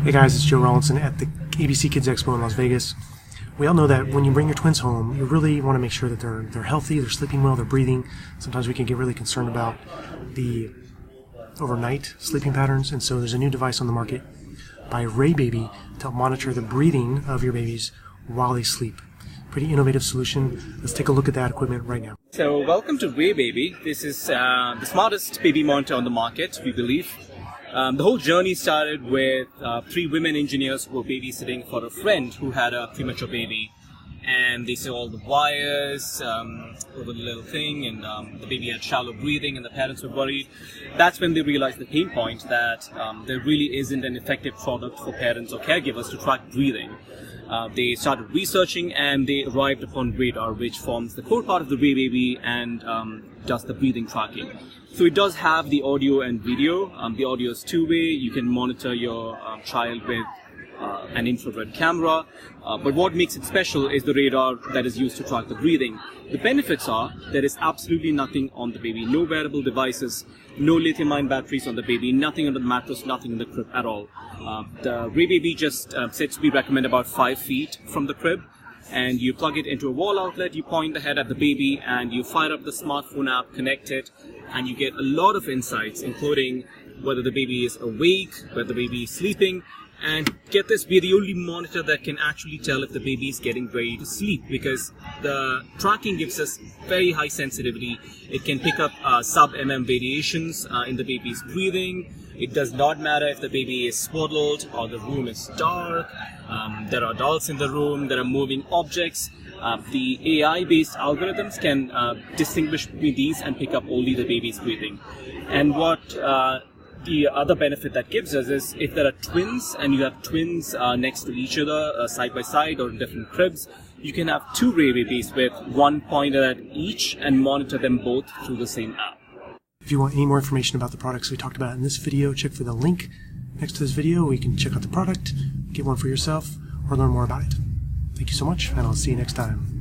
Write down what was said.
Hey guys, it's Joe Rollinson at the ABC Kids Expo in Las Vegas. We all know that when you bring your twins home, you really want to make sure that they're healthy, they're sleeping well, they're breathing. Sometimes we can get really concerned about the overnight sleeping patterns, and so there's a new device on the market by RayBaby to help monitor the breathing of your babies while they sleep. Pretty innovative solution. Let's take a look at that equipment right now. So welcome to RayBaby. This is the smartest baby monitor on the market, we believe. The whole journey started with 3 women engineers who were babysitting for a friend who had a premature baby. And they saw all the wires over the little thing, and the baby had shallow breathing, and the parents were worried. That's when they realized the pain point that there really isn't an effective product for parents or caregivers to track breathing. They started researching, and they arrived upon Radar, which forms the core part of the RayBaby and does the breathing tracking. So it does have the audio and video. The audio is two-way. You can monitor your child with an infrared camera, but what makes it special is the radar that is used to track the breathing. The benefits are there is absolutely nothing on the baby, no wearable devices, no lithium-ion batteries on the baby, nothing on the mattress, nothing in the crib at all. The RayBaby just sits to be recommend about 5 feet from the crib, and you plug it into a wall outlet, you point the head at the baby, and you fire up the smartphone app, connect it, and you get a lot of insights, including whether the baby is awake, whether the baby is sleeping. And get this, we're the only monitor that can actually tell if the baby is getting ready to sleep, because the tracking gives us very high sensitivity. It can pick up sub-mm variations in the baby's breathing. It does not matter if the baby is swaddled or the room is dark. There are adults in the room, there are moving objects. The AI-based algorithms can distinguish between these and pick up only the baby's breathing. And what the other benefit that gives us is if there are twins and you have twins next to each other, side by side or in different cribs, you can have 2 RayBabies with one pointer at each and monitor them both through the same app. If you want any more information about the products we talked about in this video, check for the link next to this video where you can check out the product, get one for yourself, or learn more about it. Thank you so much, and I'll see you next time.